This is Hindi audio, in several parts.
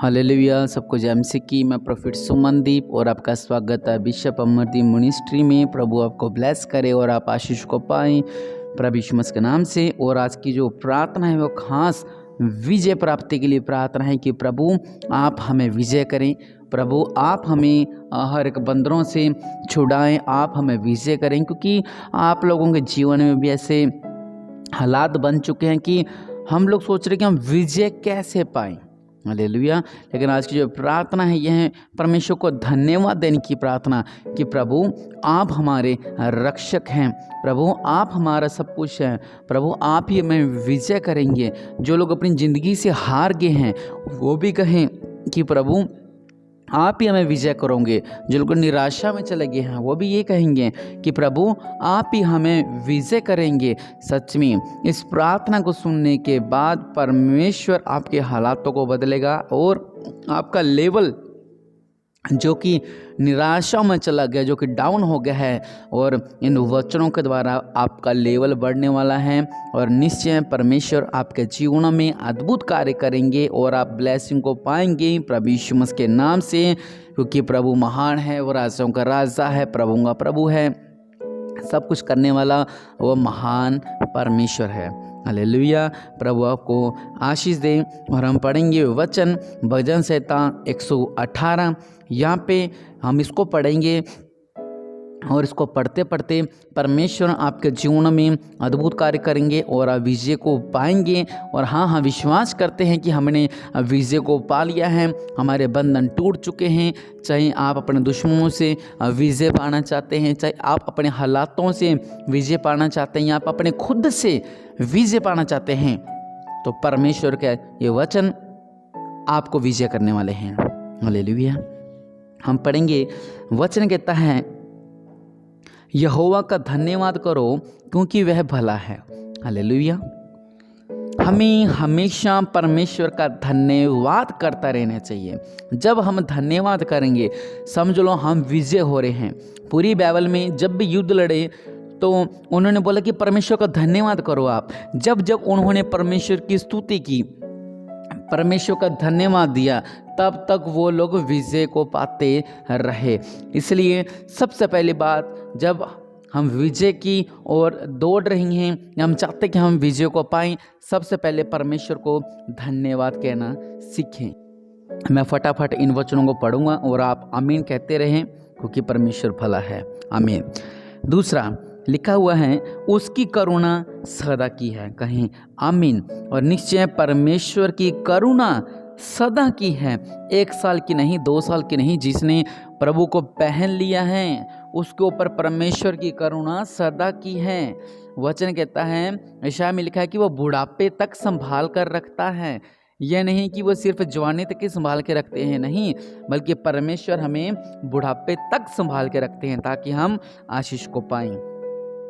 हालेलुया। सबको जय मसीह की। मैं प्रोफेट सुमनदीप और आपका स्वागत है बिशप अमरदीप मिनिस्ट्री में। प्रभु आपको ब्लेस करे और आप आशीष को पाएं प्रभु यीशु मसीह के नाम से। और आज की जो प्रार्थना है वो खास विजय प्राप्ति के लिए प्रार्थना है कि प्रभु आप हमें विजय करें। प्रभु आप हमें हर एक बंदरों से छुड़ाएं, आप हमें विजय करें, क्योंकि आप लोगों के जीवन में भी ऐसे हालात बन चुके हैं कि हम लोग सोच रहे हैं कि हम विजय कैसे पाएं। हालेलुया। लेकिन आज की जो प्रार्थना है यह है परमेश्वर को धन्यवाद देने की प्रार्थना कि प्रभु आप हमारे रक्षक हैं, प्रभु आप हमारा सब कुछ हैं, प्रभु आप ही हमें विजय करेंगे। जो लोग अपनी ज़िंदगी से हार गए हैं वो भी कहें कि प्रभु आप ही हमें विजय करोगे। जो लोग निराशा में चले गए हैं वो भी ये कहेंगे कि प्रभु आप ही हमें विजय करेंगे। सच में इस प्रार्थना को सुनने के बाद परमेश्वर आपके हालातों को बदलेगा और आपका लेवल जो कि निराशा में चला गया, जो कि डाउन हो गया है, और इन वचनों के द्वारा आपका लेवल बढ़ने वाला है और निश्चय परमेश्वर आपके जीवन में अद्भुत कार्य करेंगे और आप ब्लेसिंग को पाएंगे प्रभु यीशु मसीह के नाम से। क्योंकि प्रभु महान है, वो राजाओं का राजा है, प्रभु का प्रभु है, सब कुछ करने वाला वो महान परमेश्वर है। हालेलुया। प्रभु आपको आशीष दे। और हम पढ़ेंगे वचन भजन संहिता 118। यहाँ पे हम इसको पढ़ेंगे और इसको पढ़ते पढ़ते परमेश्वर आपके जीवन में अद्भुत कार्य करेंगे और आप विजय को पाएंगे। और हाँ, हम विश्वास करते हैं कि हमने विजय को पा लिया है, हमारे बंधन टूट चुके हैं। चाहे आप अपने दुश्मनों से विजय पाना चाहते हैं, चाहे आप अपने हालातों से विजय पाना चाहते हैं, या आप अपने खुद से विजय पाना चाहते हैं, तो परमेश्वर के ये वचन आपको विजय करने वाले हैं। हालेलुया। हम पढ़ेंगे, वचन कहता है यहोवा का धन्यवाद करो क्योंकि वह भला है। हालेलुया। हमें हमेशा परमेश्वर का धन्यवाद करता रहना चाहिए। जब हम धन्यवाद करेंगे समझ लो हम विजय हो रहे हैं। पूरी बाइबल में जब भी युद्ध लड़े तो उन्होंने बोला कि परमेश्वर का धन्यवाद करो आप। जब जब उन्होंने परमेश्वर की स्तुति की, परमेश्वर का धन्यवाद दिया, तब तक वो लोग विजय को पाते रहे। इसलिए सबसे पहली बात, जब हम विजय की ओर दौड़ रही हैं, हम चाहते हैं कि हम विजय को पाएं, सबसे पहले परमेश्वर को धन्यवाद कहना सीखें। मैं फटाफट इन वचनों को पढ़ूंगा और आप आमीन कहते रहें, क्योंकि परमेश्वर भला है। आमीन। दूसरा लिखा हुआ है उसकी करुणा सदा की है। कहीं आमीन। और निश्चय परमेश्वर की करुणा सदा की है, 1 साल की नहीं, 2 साल की नहीं। जिसने प्रभु को पहन लिया है उसके ऊपर परमेश्वर की करुणा सदा की है। वचन कहता है, यशायाह में लिखा है कि वो बुढ़ापे तक संभाल कर रखता है। यह नहीं कि वो सिर्फ जवानी तक ही संभाल के रखते हैं, नहीं, बल्कि परमेश्वर हमें बुढ़ापे तक संभाल के रखते हैं ताकि हम आशीष को पाएं।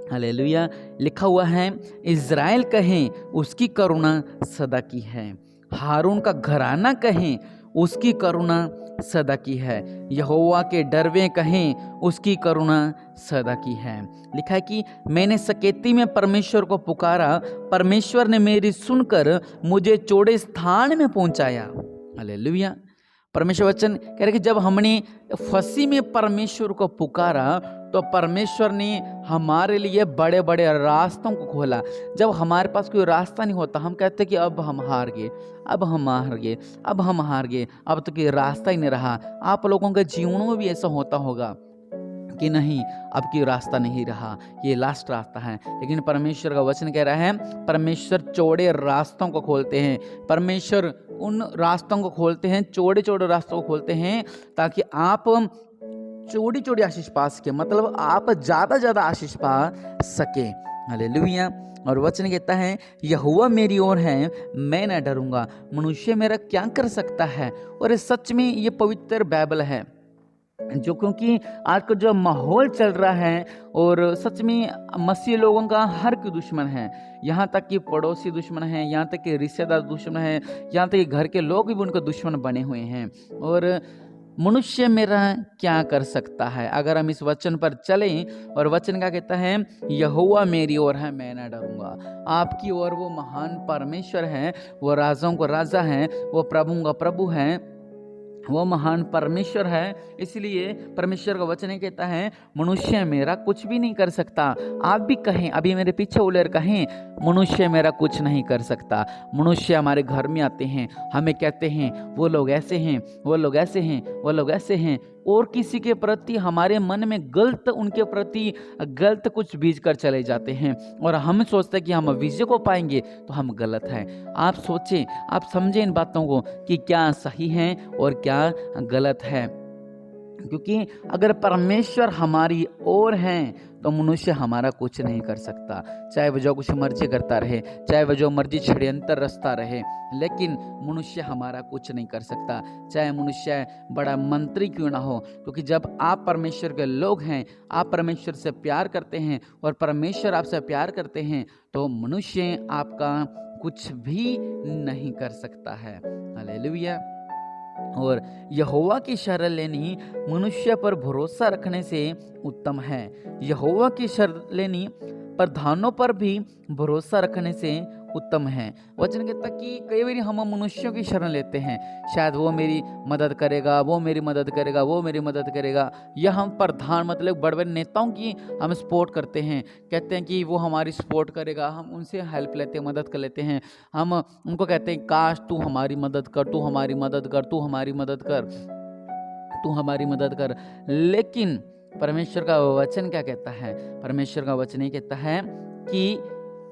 हालेलुया। लिखा हुआ है इज़राइल कहें उसकी करुणा सदा की है, हारून का घराना कहें उसकी करुणा सदा की है, यहोवा के डरवे कहें उसकी करुणा सदा की है। लिखा है कि मैंने सकेती में परमेश्वर को पुकारा, परमेश्वर ने मेरी सुनकर मुझे चौड़े स्थान में पहुंचाया। हालेलुया। परमेश्वर वचन कह रहे कि जब हमने फंसी में परमेश्वर को पुकारा तो परमेश्वर ने हमारे लिए बड़े बड़े रास्तों को खोला। जब हमारे पास कोई रास्ता नहीं होता, हम कहते कि अब हम हार गए, अब हम हार गए, अब हम हार गए, अब तो कोई रास्ता ही नहीं रहा। आप लोगों के जीवनों में भी ऐसा होता होगा कि नहीं, अब कोई रास्ता नहीं रहा, ये लास्ट रास्ता है। लेकिन परमेश्वर का वचन कह रहा है परमेश्वर चौड़े रास्तों को खोलते हैं। परमेश्वर उन रास्तों को खोलते हैं, चौड़े चौड़े रास्तों को खोलते हैं, ताकि आप चौड़ी चौड़ी आशीष पा सके, मतलब आप ज़्यादा ज़्यादा आशीष पा सके। हालेलुया। और वचन कहता है यहोवा मेरी ओर है, मैं न डरूंगा, मनुष्य मेरा क्या कर सकता है। और सच में ये पवित्र बाइबल है, जो क्योंकि आज का जो माहौल चल रहा है और सच में मसीह लोगों का हर कोई दुश्मन है। यहाँ तक कि पड़ोसी दुश्मन है, यहाँ तक कि रिश्तेदार दुश्मन है, यहाँ तक कि घर के लोग भी उनके दुश्मन बने हुए हैं। और मनुष्य मेरा क्या कर सकता है। अगर हम इस वचन पर चलें, और वचन का कहता है यहोवा मेरी ओर है, मैं न डरूंगा। आपकी ओर वो महान परमेश्वर है, वो राजाओं को राजा हैं, वो प्रभु का प्रभु हैं, वो महान परमेश्वर है। इसलिए परमेश्वर का वचन ये कहता है मनुष्य मेरा कुछ भी नहीं कर सकता। आप भी कहें, अभी मेरे पीछे उलर कहें, मनुष्य मेरा कुछ नहीं कर सकता। मनुष्य हमारे घर में आते हैं, हमें कहते हैं वो लोग ऐसे हैं, वो लोग ऐसे हैं, वो लोग ऐसे हैं, और किसी के प्रति हमारे मन में गलत, उनके प्रति गलत कुछ बीज कर चले जाते हैं और हम सोचते हैं कि हम विजय को पाएंगे, तो हम गलत हैं। आप सोचें, आप समझें इन बातों को कि क्या सही है और क्या गलत है। क्योंकि अगर परमेश्वर हमारी ओर हैं तो मनुष्य हमारा कुछ नहीं कर सकता, चाहे वह जो कुछ मर्जी करता रहे, चाहे वह जो मर्जी षड्यंत्र रचता रहे, लेकिन मनुष्य हमारा कुछ नहीं कर सकता, चाहे मनुष्य बड़ा मंत्री क्यों ना हो। क्योंकि जब आप परमेश्वर के लोग हैं, आप परमेश्वर से प्यार करते हैं और परमेश्वर आपसे प्यार करते हैं, तो मनुष्य आपका कुछ भी नहीं कर सकता है। हालेलुया। और यहोवा की शरण लेनी मनुष्य पर भरोसा रखने से उत्तम है। यहोवा की शरण लेनी प्रधानों पर भी भरोसा रखने से उत्तम है। वचन कहता कि कई बार हम मनुष्यों की शरण लेते हैं, शायद वो मेरी मदद करेगा, वो मेरी मदद करेगा, वो मेरी मदद करेगा, या हम प्रधान मतलब बड़े बड़े नेताओं की हम सपोर्ट करते हैं, कहते हैं कि वो हमारी सपोर्ट करेगा, हम उनसे हेल्प लेते हैं, मदद कर लेते हैं, हम उनको कहते हैं काश तू हमारी मदद कर, तू हमारी मदद कर, तू हमारी मदद कर, तू हमारी मदद कर। लेकिन परमेश्वर का वचन क्या कहता है? परमेश्वर का वचन ये कहता है कि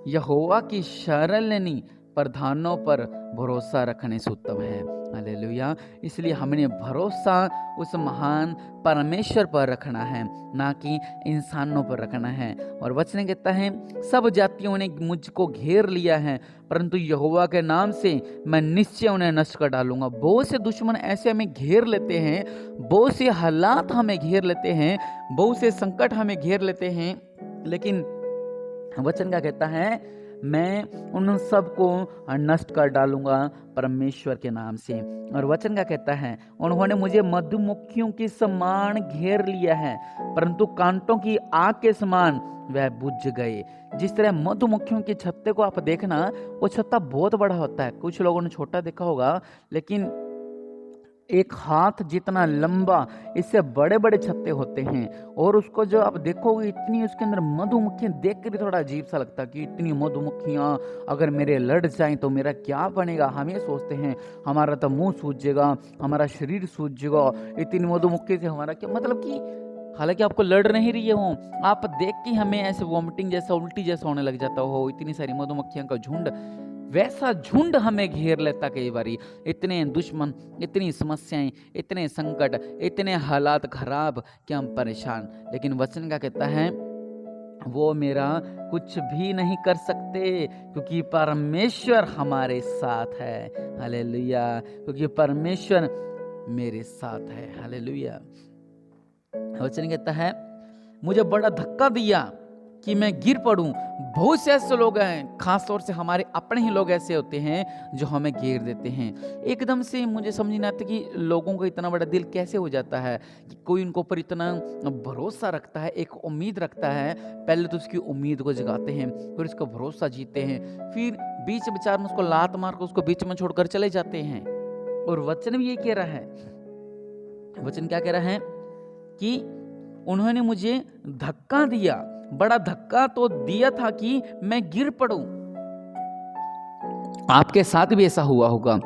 यहोवा की शरण लेनी प्रधानों पर भरोसा रखने से उत्तम है। हालेलुया। इसलिए हमने भरोसा उस महान परमेश्वर पर रखना है, ना कि इंसानों पर रखना है। और वचन कहता है सब जातियों ने मुझको घेर लिया है, परंतु यहोवा के नाम से मैं निश्चय उन्हें नष्ट कर डालूंगा। बहुत से दुश्मन ऐसे हमें घेर लेते हैं, बहुत से हालात हमें घेर लेते हैं, बहुत से संकट हमें घेर लेते हैं, लेकिन वचन क्या कहता है? मैं उन सबको नष्ट कर डालूंगा परमेश्वर के नाम से। और वचन क्या कहता है? उन्होंने मुझे मधुमक्खियों के समान घेर लिया है, परंतु कांटों की आग के समान वह बुझ गए। जिस तरह मधुमक्खियों के छत्ते को आप देखना, वो छत्ता बहुत बड़ा होता है, कुछ लोगों ने छोटा देखा होगा, लेकिन एक हाथ जितना लंबा, इससे बड़े बड़े छत्ते होते हैं। और उसको जो आप देखोगे, इतनी उसके अंदर मधुमक्खियां देख कर थोड़ा अजीब सा लगता है कि इतनी मधुमक्खियां अगर मेरे लड़ जाएं तो मेरा क्या बनेगा। हम ये सोचते हैं हमारा तो मुंह सूज जाएगा, हमारा शरीर सूज जाएगा, इतनी मधुमक्खी से हमारा क्या मतलब। कि हालांकि आपको लड़ नहीं रही है वो, आप देख के हमें ऐसे वॉमिटिंग जैसा, उल्टी जैसा होने लग जाता हो, इतनी सारी मधुमक्खियों का झुंड, वैसा झुंड हमें घेर लेता कई बारी। इतने दुश्मन, इतनी समस्याएं, इतने संकट, इतने हालात खराब कि हम परेशान। लेकिन वचन क्या कहता है? वो मेरा कुछ भी नहीं कर सकते, क्योंकि परमेश्वर हमारे साथ है। हालेलुया। क्योंकि परमेश्वर मेरे साथ है। हालेलुया। वचन कहता है मुझे बड़ा धक्का दिया कि मैं गिर पड़ूं। बहुत से ऐसे लोग हैं, खास तौर से हमारे अपने ही लोग ऐसे होते हैं जो हमें घेर देते हैं। एकदम से मुझे समझ नहीं आता कि लोगों का इतना बड़ा दिल कैसे हो जाता है कि कोई उनको ऊपर इतना भरोसा रखता है, एक उम्मीद रखता है। पहले तो उसकी उम्मीद को जगाते हैं, फिर उसका भरोसा जीते हैं, फिर बीच विचार में उसको लात मार कर उसको बीच में छोड़कर चले जाते हैं। और वचन भी ये कह रहा है, वचन क्या कह रहा है? कि उन्होंने मुझे धक्का दिया, बड़ा धक्का तो दिया था कि मैं गिर पड़ूं। आपके साथ भी ऐसा हुआ होगा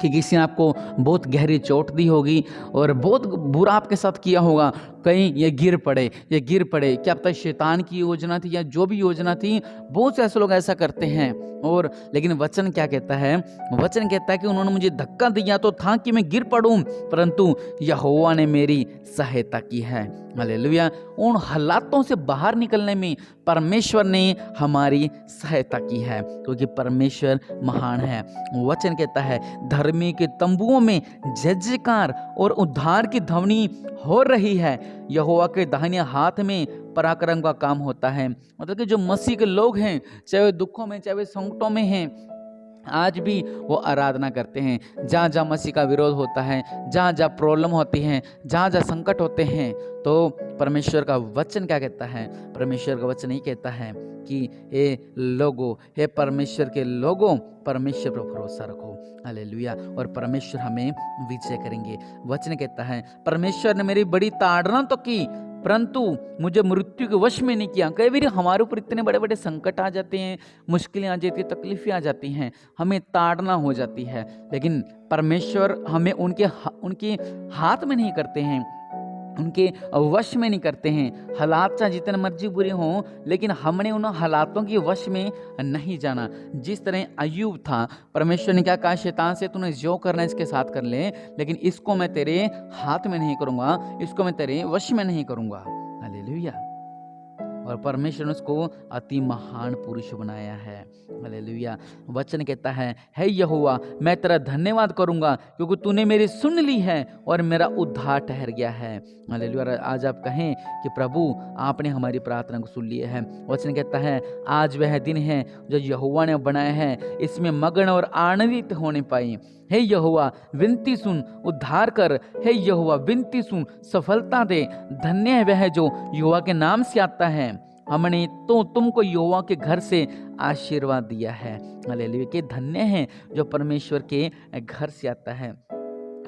कि किसी ने आपको बहुत गहरी चोट दी होगी और बहुत बुरा आपके साथ किया होगा, कहीं ये गिर पड़े, ये गिर पड़े। क्या पता शैतान की योजना थी या जो भी योजना थी। बहुत से ऐसे लोग ऐसा करते हैं। और लेकिन वचन क्या कहता है? वचन कहता है कि उन्होंने मुझे धक्का दिया तो था कि मैं गिर पड़ूं, परंतु यहोवा ने मेरी सहायता की है। हालेलुया। उन हालातों से बाहर निकलने में परमेश्वर ने हमारी सहायता की है, क्योंकि परमेश्वर महान है। वचन कहता है धर्मी के तंबुओं में जय जयकार और उद्धार की ध्वनि हो रही है। यहोवा के दाहिने हाथ में पराक्रम का काम होता है। मतलब कि जो मसीह के लोग हैं, चाहे वे दुखों में, चाहे वे संकटों में हैं, आज भी वो आराधना करते हैं। जहाँ जहाँ मसीह का विरोध होता है, जहाँ जहाँ प्रॉब्लम होती हैं, जहाँ जहाँ संकट होते हैं, तो परमेश्वर का वचन क्या कहता है? परमेश्वर का वचन यही कहता है कि हे लोगों, हे परमेश्वर के लोगों, परमेश्वर पर भरोसा रखो। हालेलुया। और परमेश्वर हमें विजय करेंगे। वचन कहता है परमेश्वर ने मेरी बड़ी ताड़ना तो की, परंतु मुझे मृत्यु के वश में नहीं किया। कई बार हमारे ऊपर इतने बड़े बड़े संकट आ जाते हैं, मुश्किलें आ जाती हैं, तकलीफें आ जाती हैं, हमें ताड़ना हो जाती है, लेकिन परमेश्वर हमें उनके हाथ में नहीं करते हैं, उनके वश में नहीं करते हैं। हालात चाहे जितने मर्जी बुरे हों, लेकिन हमने उन हालातों के वश में नहीं जाना। जिस तरह अय्यूब था, परमेश्वर ने क्या कहा, शैतान से तूने जो करना है इसके साथ कर ले, लेकिन इसको मैं तेरे हाथ में नहीं करूँगा, इसको मैं तेरे वश में नहीं करूँगा। हालेलुया। और परमेश्वर ने उसको अति महान पुरुष बनाया है। हालेलुया। वचन कहता है, हे यहोवा, मैं तेरा धन्यवाद करूंगा क्योंकि तूने मेरी सुन ली है और मेरा उद्धार ठहर गया है। हालेलुया। आज आप कहें कि प्रभु आपने हमारी प्रार्थना को सुन लिया है। वचन कहता है, आज वह दिन है जो यहोवा ने बनाया है, इसमें मगन और आनंदित होने पाए। हे यहोवा विनती सुन, उद्धार कर। हे यहोवा विनती सुन, सफलता दे। धन्य है वह जो यहोवा के नाम से आता है। हमने तो तुमको यहोवा के घर से आशीर्वाद दिया है। हालेलुया। कि धन्य है जो परमेश्वर के घर से आता है।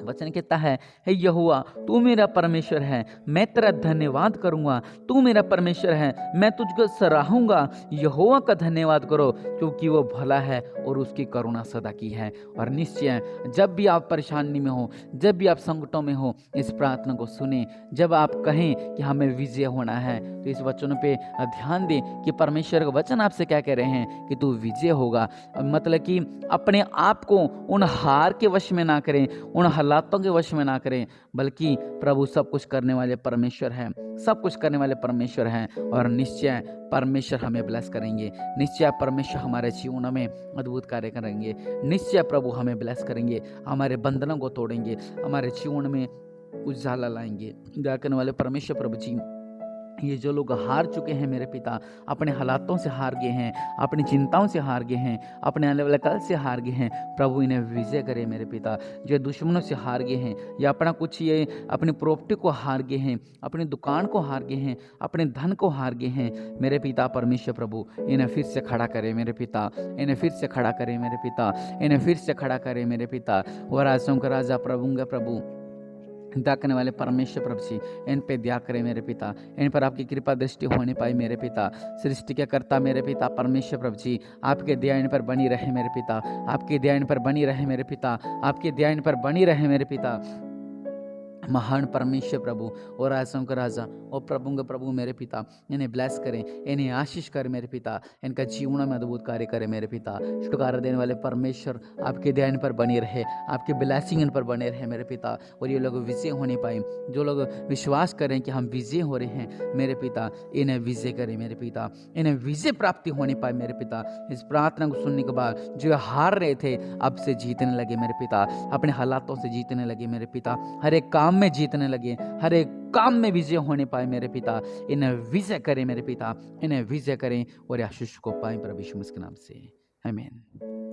वचन कहता है, हे यहोवा तू मेरा परमेश्वर है, मैं तेरा धन्यवाद करूंगा। तू मेरा परमेश्वर है, मैं तुझको सराहूंगा। यहोवा का धन्यवाद करो क्योंकि वो भला है और उसकी करुणा सदा की है। और निश्चय जब भी आप परेशानी में हो, जब भी आप संकटों में हो, इस प्रार्थना को सुने। जब आप कहें कि हमें विजय होना है, तो इस वचनों पे ध्यान दें कि परमेश्वर का वचन आपसे क्या कह रहे हैं कि तू विजय होगा। मतलब कि अपने आप को उन हार के वश में ना करें, उन हालातों के वश में ना करें, बल्कि प्रभु सब कुछ करने वाले परमेश्वर हैं, सब कुछ करने वाले परमेश्वर हैं। और निश्चय परमेश्वर हमें ब्लेस करेंगे। निश्चय परमेश्वर हमारे जीवन में अद्भुत कार्य करेंगे। निश्चय प्रभु हमें ब्लेस करेंगे, हमारे बंधनों को तोड़ेंगे, हमारे जीवन में उजाला लाएंगे। दया करने वाले परमेश्वर प्रभु जी, ये जो लोग हार चुके हैं मेरे पिता, अपने हालातों से हार गए हैं, अपनी चिंताओं से हार गए हैं, अपने आने वाले कल से हार गए हैं, प्रभु इन्हें विजय करे मेरे पिता। जो दुश्मनों से हार गए हैं, या अपना कुछ ये अपनी प्रॉपर्टी को हार गए हैं, अपनी दुकान को हार गए हैं, अपने धन को हार गए हैं, मेरे पिता परमेश्वर प्रभु इन्हें फिर से खड़ा करे मेरे पिता, इन्हें फिर से खड़ा करे मेरे पिता, इन्हें फिर से खड़ा करे मेरे पिता। और राजाओं का राजा, प्रभु का प्रभु, दया करने वाले परमेश्वर प्रभु जी, इन पे दया करें मेरे पिता, इन पर आपकी कृपा दृष्टि होने पाई मेरे पिता। सृष्टि के कर्ता मेरे पिता परमेश्वर प्रभु जी, आपके दया इन पर बनी रहे मेरे पिता, आपकी दया इन पर बनी रहे मेरे पिता, आपकी दया इन पर बनी रहे मेरे पिता। महान परमेश्वर प्रभु और राजाओं का राजा और प्रभु का प्रभु मेरे पिता, इन्हें ब्लेस करें, इन्हें आशीष करें मेरे पिता, इनका जीवन में अद्भुत कार्य करें मेरे पिता। छुटकारा देने वाले परमेश्वर, आपके ध्यान पर बने रहे, आपके ब्लेसिंग इन पर बने रहे मेरे पिता। और ये लोग विजय होने पाए, जो लोग विश्वास करें कि हम विजय हो रहे हैं मेरे पिता, इन्हें विजय करें मेरे पिता, इन्हें विजय प्राप्ति होने पाए मेरे पिता। इस प्रार्थना को सुनने के बाद जो हार रहे थे, अब से जीतने लगे मेरे पिता, अपने हालातों से जीतने लगे मेरे पिता, हर एक काम में जीतने लगे, हर एक काम में विजय होने पाए मेरे पिता। इन्हें विजय करें मेरे पिता, इन्हें विजय करें और आशीष को पाए प्रभु यीशु मसीह के नाम से, आमीन।